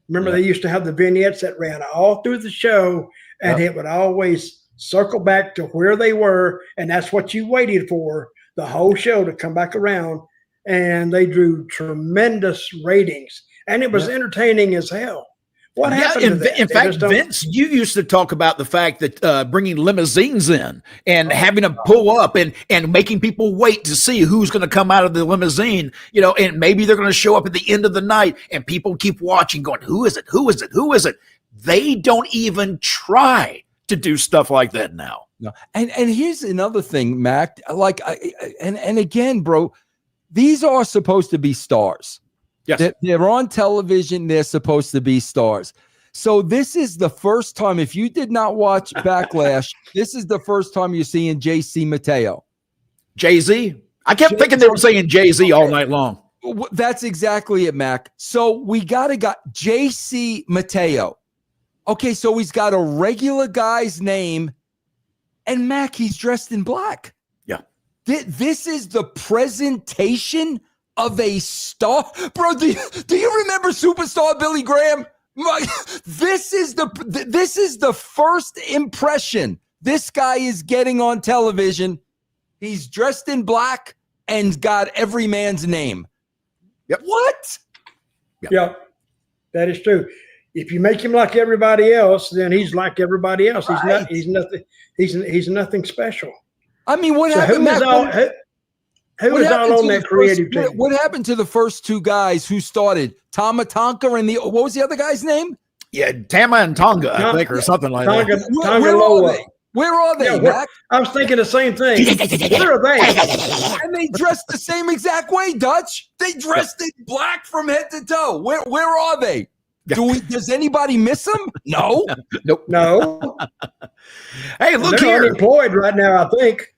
Remember, they used to have the vignettes that ran all through the show, and it would always circle back to where they were, and that's what you waited for, the whole show to come back around, and they drew tremendous ratings, and it was entertaining as hell. What happened to that? In fact, Vince, you used to talk about the fact that bringing limousines in and having them pull up and making people wait to see who's going to come out of the limousine, and maybe they're going to show up at the end of the night, and people keep watching going, who is it? Who is it? Who is it? They don't even try to do stuff like that now. No. And here's another thing, Mac, and again, bro, these are supposed to be stars. Yes. They're on television. They're supposed to be stars. So this is the first time, if you did not watch Backlash, this is the first time you're seeing JC Mateo. Jay-Z? I kept thinking they were saying Jay-Z all night long. That's exactly it, Mac. So we got JC Mateo. Okay, so he's got a regular guy's name, and Mac, he's dressed in black. Yeah. This is the presentation of a star. Bro, do you remember Superstar Billy Graham? This is the first impression this guy is getting on television. He's dressed in black and got every man's name. Yep. What? Yep. That is true. If you make him like everybody else, then he's like everybody else. Right. He's nothing special. I mean, what happened? Who was all on that creative team? What happened to the first two guys who started? Tama Tonka and what was the other guy's name? Yeah, Tama and Tonga, I think, or something like that. Where are they? Where are they, Mac? I was thinking the same thing. Where are they? And they dressed the same exact way, Dutch. They dressed in black from head to toe. Where are they? Does anybody miss them? No. Nope. No. Hey, look They're here. unemployed right now, I think.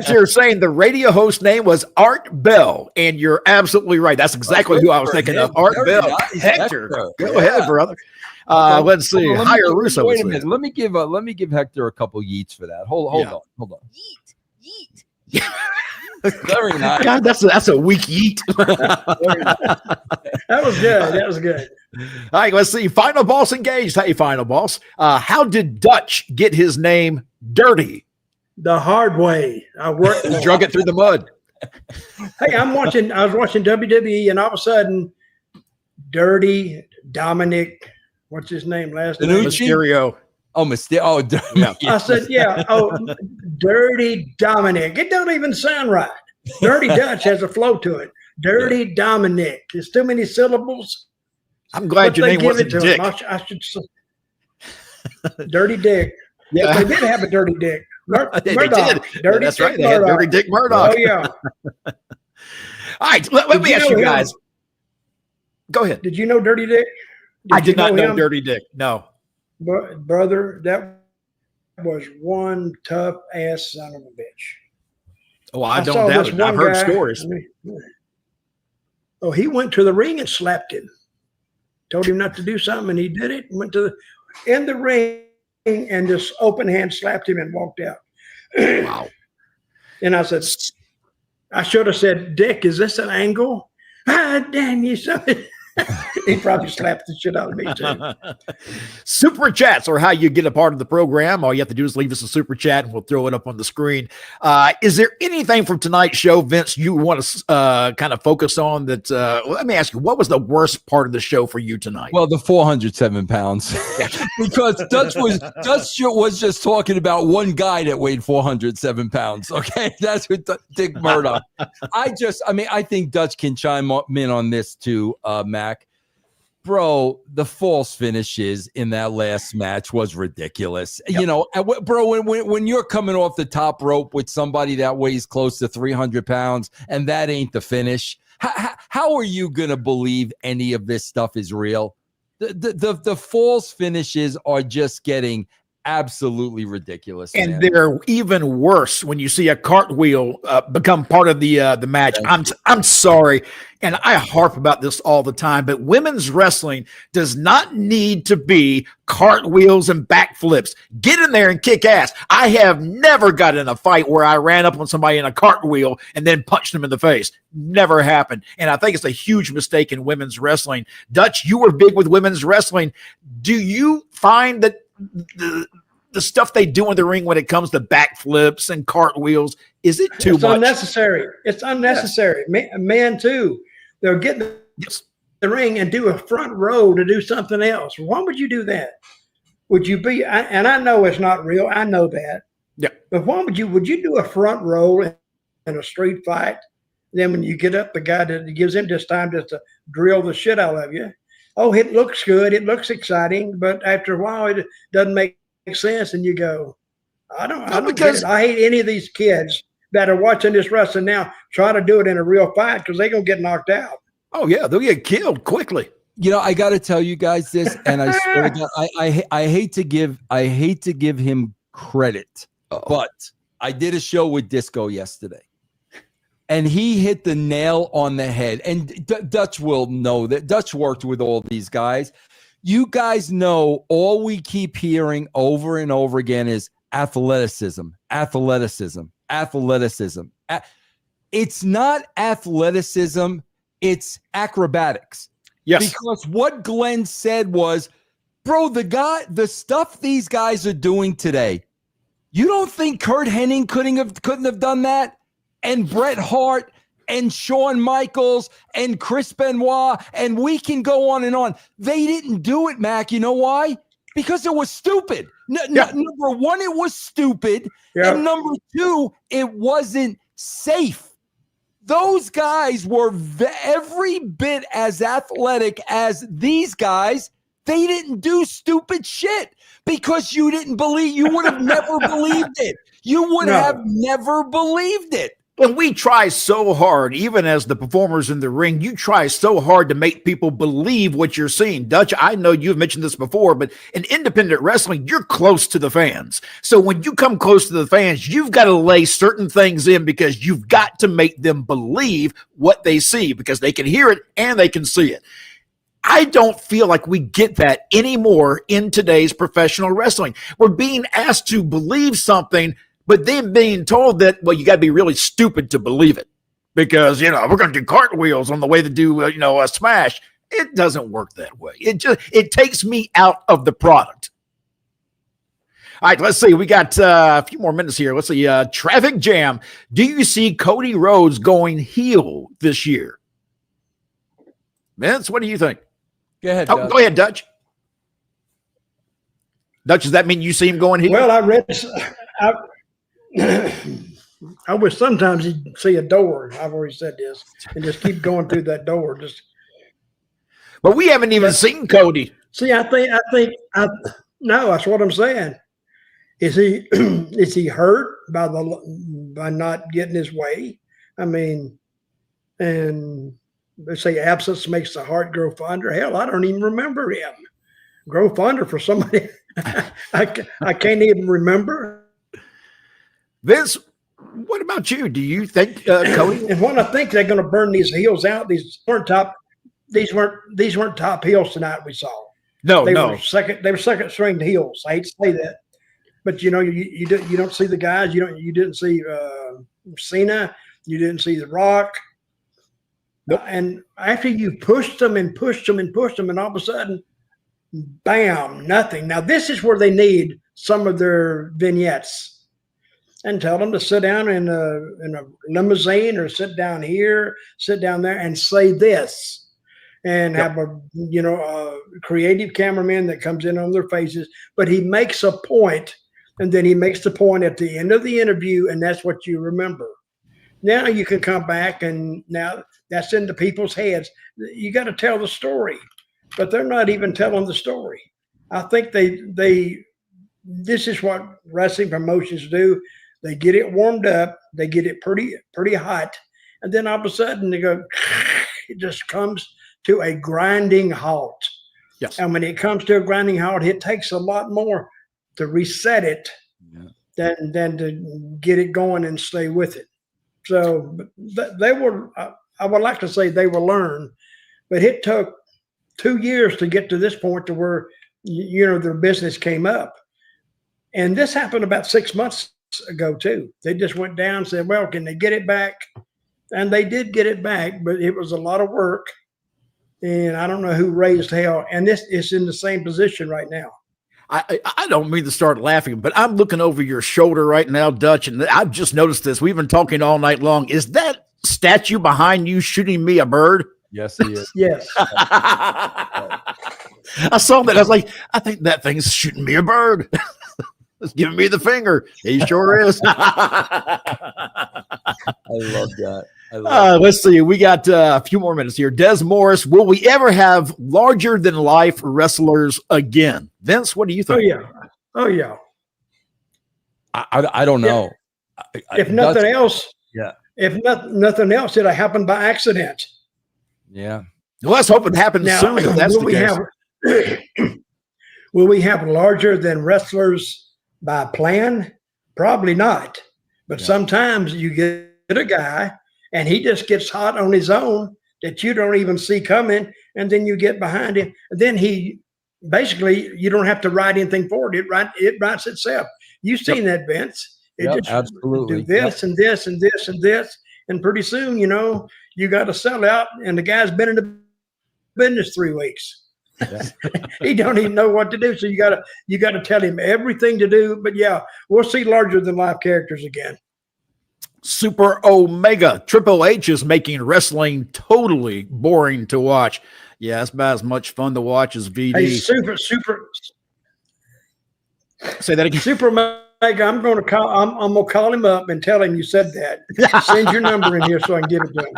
You're saying the radio host name was Art Bell, and you're absolutely right. That's exactly who I was thinking of. Art Bell. Nice. Hector. Go ahead, brother. Let's see. Hire Russo. Wait a minute. Let me give Hector a couple yeets for that. Hold on. Yeet. Very nice. God, that's a weak yeet. That was good. All right, let's see. Final Boss engaged. Hey, Final Boss. How did Dutch get his name Dirty? The hard way. I worked. He drug it through the mud. Hey, I was watching WWE, and all of a sudden, Dirty Dominik, what's his name last name? Mysterio. Oh, Mysterio. Oh, yeah. I said, yeah. Oh, Dirty Dominik. It don't even sound right. Dirty Dutch has a flow to it. Dirty Dominik. There's too many syllables. I'm glad your name wasn't Dick. I should say Dirty Dick. Yeah, they did have a Dirty Dick. They Murdoch. did. Dirty That's Dick right. They had Dirty Dick Murdoch. Oh yeah. All right. Let me ask you guys. Go ahead. Did you know Dirty Dick? I did not know Dirty Dick. No. Brother, that was one tough ass son of a bitch. Oh, I don't doubt it. I've heard stories. He went to the ring and slapped him. Told him not to do something, and he did it. Went in the ring and just open hand slapped him and walked out. Wow. And I said, I should have said, Dick, is this an angle? Ah, damn you, son. He probably slapped the shit out of me too. Super chats are how you get a part of the program. All you have to do is leave us a super chat and we'll throw it up on the screen. Is there anything from tonight's show, Vince, you want to kind of focus on that? Let me ask you, what was the worst part of the show for you tonight? Well, the 407 pounds, because Dutch was just talking about one guy that weighed 407 pounds. Okay. That's what Dick Murdoch. I think Dutch can chime in on this too, Mac. Bro, the false finishes in that last match was ridiculous. Yep. You know, bro, when you're coming off the top rope with somebody that weighs close to 300 pounds and that ain't the finish, how are you going to believe any of this stuff is real? The false finishes are just getting absolutely ridiculous, and man. They're even worse when you see a cartwheel become part of the match. I'm sorry, and I harp about this all the time, but women's wrestling does not need to be cartwheels and backflips. Get in there and kick ass. I have never got in a fight where I ran up on somebody in a cartwheel and then punched them in the face. Never happened, and I think it's a huge mistake in women's wrestling. Dutch, you were big with women's wrestling. Do you find that the stuff they do in the ring when it comes to backflips and cartwheels, is it too much? Unnecessary. It's unnecessary. Yes. Men too, they'll get in the ring and do a front row to do something else. Why would you do that? Would you be, and I know it's not real, I know that. Yeah. But why would you do a front row in a street fight? Then when you get up, the guy that gives him just time just to drill the shit out of you. Oh, it looks good. It looks exciting. But after a while, it doesn't make sense. And you go, I don't get it. I hate any of these kids that are watching this wrestling now try to do it in a real fight because they're going to get knocked out. Oh, yeah. They'll get killed quickly. You know, I got to tell you guys this, and I swear to God, I hate to give him credit, but I did a show with Disco yesterday. And he hit the nail on the head. And Dutch will know that. Dutch worked with all these guys. You guys know all we keep hearing over and over again is athleticism, athleticism, athleticism. It's not athleticism. It's acrobatics. Yes. Because what Glenn said was, bro, the stuff these guys are doing today, you don't think Kurt Hennig couldn't have done that? And Bret Hart and Shawn Michaels and Chris Benoit, and we can go on and on. They didn't do it, Mac. You know why? Because it was stupid. Number one, it was stupid. Yeah. And number two, it wasn't safe. Those guys were every bit as athletic as these guys. They didn't do stupid shit because you didn't believe. You would have never believed it. You would have never believed it. And we try so hard, even as the performers in the ring, you try so hard to make people believe what you're seeing. Dutch, I know you've mentioned this before, but in independent wrestling, you're close to the fans. So when you come close to the fans, you've got to lay certain things in because you've got to make them believe what they see because they can hear it and they can see it. I don't feel like we get that anymore in today's professional wrestling. We're being asked to believe something, but then being told that, well, you got to be really stupid to believe it because, we're going to do cartwheels on the way to do, a smash. It doesn't work that way. It takes me out of the product. All right, let's see. We got a few more minutes here. Let's see. Traffic jam. Do you see Cody Rhodes going heel this year? Vince, what do you think? Go ahead. Go ahead, Dutch. Dutch, does that mean you see him going heel? Well, I read. I wish sometimes you'd see a door. I've already said this, and just keep going through that door. But we haven't even seen Cody. See, I think. No, that's what I'm saying. Is he hurt by not getting his way? I mean, and they say absence makes the heart grow fonder. Hell, I don't even remember him grow fonder for somebody. I can't even remember. Vince, what about you? Do you think Cody? And when I think they're going to burn these heels out, these weren't top heels tonight. We saw. They were second string heels. I hate to say that, but you don't see the guys. You didn't see Cena. You didn't see The Rock. Nope. And after you pushed them and pushed them and pushed them, and all of a sudden, bam, nothing. Now this is where they need some of their vignettes. And tell them to sit down in a limousine or sit down here, sit down there, and say this, and have a creative cameraman that comes in on their faces. But he makes a point, and then he makes the point at the end of the interview, and that's what you remember. Now you can come back, and now that's into people's heads. You got to tell the story, but they're not even telling the story. I think this is what wrestling promotions do. They get it warmed up. They get it pretty hot. And then all of a sudden they go, it just comes to a grinding halt. Yes. And when it comes to a grinding halt, it takes a lot more to reset it than to get it going and stay with it. So I would like to say they will learn, but it took 2 years to get to this point to where, their business came up. And this happened about 6 months ago too. They just went down and said, well, can they get it back? And they did get it back, but it was a lot of work, and I don't know who raised hell. And this is in the same position right now. I don't mean to start laughing, but I'm looking over your shoulder right now, Dutch, and I've just noticed this. We've been talking all night long. Is that statue behind you shooting me a bird? Yes, he is. Yes. I saw that. I was like, I think that thing's shooting me a bird. It's giving me the finger. He sure is. I love that. Let's see. We got a few more minutes here. Des Morris, will we ever have larger than life wrestlers again? Vince, what do you think? Oh yeah. I don't know. If nothing else, yeah. If nothing else, it'll happen by accident. Yeah. Well, let's hope it happens soon. If that's the case. Will we have larger than wrestlers by plan? Probably not. But sometimes you get a guy and he just gets hot on his own that you don't even see coming, and then you get behind him, and then you don't have to write anything for it. It writes itself. You've seen that, Vince. Absolutely. Do this and this and this and this, and pretty soon, you got to sell out, and the guy's been in the business 3 weeks. Yeah. He don't even know what to do. So you gotta tell him everything to do. But yeah, we'll see larger than life characters again. Super Omega. Triple H is making wrestling totally boring to watch. Yeah, it's about as much fun to watch as VD. Hey, super. Say that again. Super Omega. I'm gonna call him up and tell him you said that. Send your number in here so I can give it to him.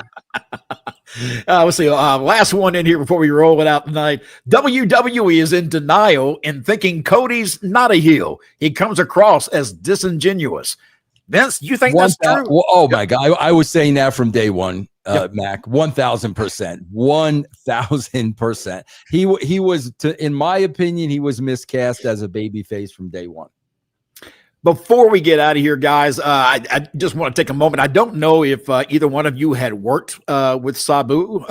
Let's see. Last one in here before we roll it out tonight. WWE is in denial and thinking Cody's not a heel. He comes across as disingenuous. Vince, you think that's true? Oh my God. I was saying that from day one, Mac. 1,000%. 1,000%. He was, in my opinion, he was miscast as a babyface from day one. Before we get out of here, guys, I just want to take a moment. I don't know if either one of you had worked with Sabu.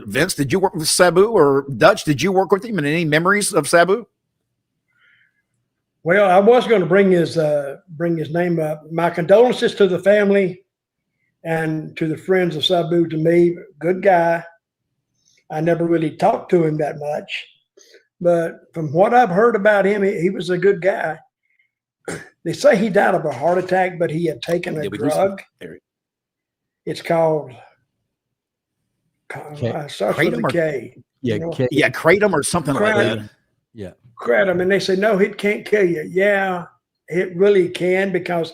Vince, did you work with Sabu, or Dutch, did you work with him? And any memories of Sabu? Well, I was going to bring his name up. My condolences to the family and to the friends of Sabu. To me, good guy. I never really talked to him that much. But from what I've heard about him, he was a good guy. They say he died of a heart attack, but he had taken a drug. It's called starts with a K. Yeah, kratom or something like that. Yeah, kratom, and they say no, it can't kill you. Yeah, it really can, because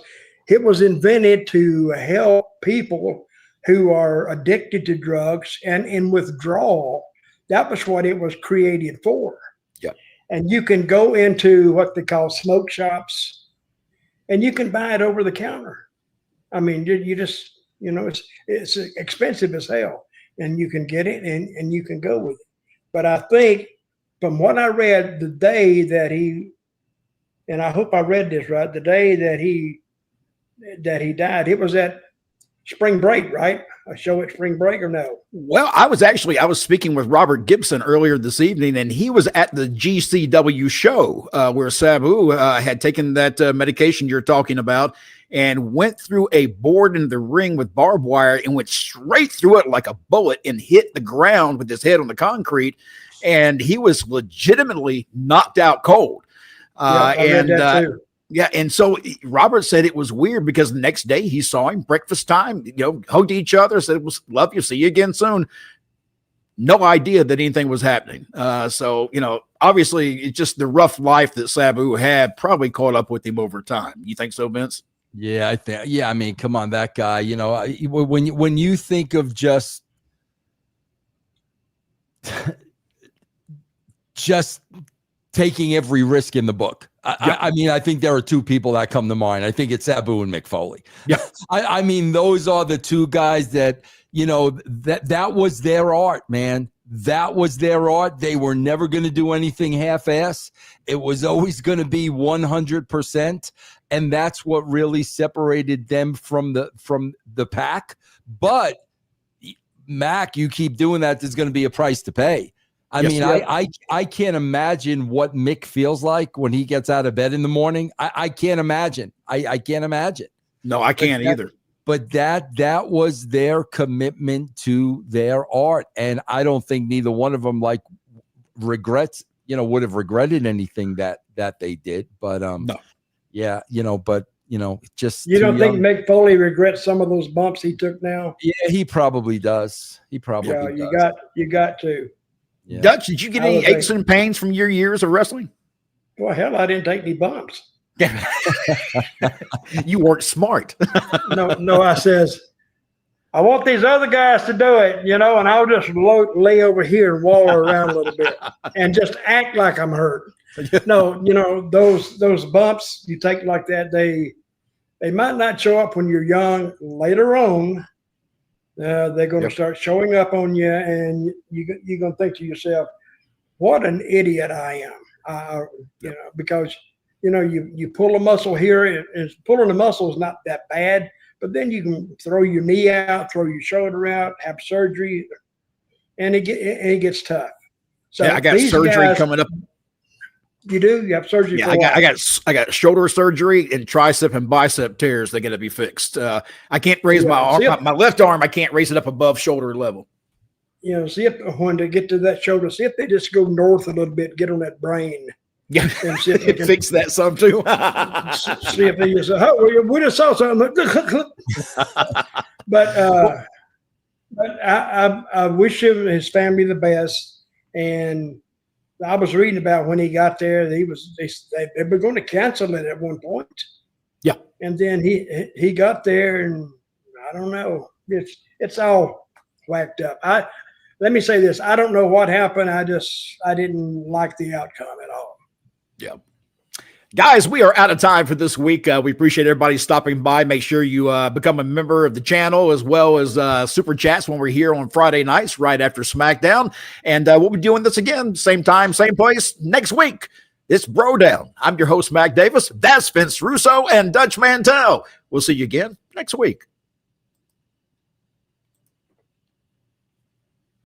it was invented to help people who are addicted to drugs and in withdrawal. That was what it was created for. Yeah, and you can go into what they call smoke shops, and you can buy it over the counter. I mean, you just, it's expensive as hell, and you can get it and you can go with it. But I think from what I read, the day that he, and I hope I read this right, the day that he died, it was at spring break, right? A show at spring break, or no? Well, I was speaking with Robert Gibson earlier this evening, and he was at the GCW show where Sabu had taken that medication you're talking about and went through a board in the ring with barbed wire and went straight through it like a bullet and hit the ground with his head on the concrete. And he was legitimately knocked out cold. Yeah, and so Robert said it was weird because the next day he saw him, breakfast time, hugged each other, said, love you, see you again soon. No idea that anything was happening. So, obviously it's just the rough life that Sabu had probably caught up with him over time. You think so, Vince? Yeah, I think. Yeah, I mean, come on, that guy. When you think of just taking every risk in the book. I mean, I think there are two people that come to mind. I think it's Sabu and Mick Foley. Yeah. I mean, those are the two guys that, that was their art, man. That was their art. They were never going to do anything half-ass. It was always going to be 100%. And that's what really separated them from the pack. But Mac, you keep doing that, there's going to be a price to pay. I can't imagine what Mick feels like when he gets out of bed in the morning. I can't imagine. I can't imagine. No, I can't either. But that was their commitment to their art. And I don't think neither one of them regrets, would have regretted anything that they did. But no. Yeah, just you don't think Mick Foley regrets some of those bumps he took now? Yeah, he probably does. You got to. Yeah. Dutch, did you get any aches and pains from your years of wrestling? Well, hell, I didn't take any bumps. You weren't smart. No, I says, I want these other guys to do it, and I'll just lay over here and wallow around a little bit and just act like I'm hurt. No, those bumps you take like that, they might not show up when you're young. Later on, they're going to start showing up on you, and you're going to think to yourself, what an idiot I am. Because, you pull a muscle here, and pulling the muscle is not that bad, but then you can throw your knee out, throw your shoulder out, have surgery, and it gets tough. So I got surgery coming up. You do? You have surgery? Yeah, I got shoulder surgery and tricep and bicep tears. They got to be fixed. I can't raise my arm, my left arm. I can't raise it up above shoulder level. See if when they get to that shoulder, see if they just go north a little bit, get on that brain. Yeah, and see if they can fix that some too. See if they just we just saw something. But I wish him and his family the best. And I was reading about when he got there, they were going to cancel it at one point. Yeah, and then he got there, and I don't know. It's all whacked up. Let me say this: I don't know what happened. I didn't like the outcome at all. Yeah. Guys, we are out of time for this week. We appreciate everybody stopping by. Make sure you become a member of the channel, as well as Super Chats when we're here on Friday nights right after SmackDown. And we'll be doing this again, same time, same place, next week. It's BroDown. I'm your host, Mac Davis. That's Vince Russo and Dutch Mantell. We'll see you again next week.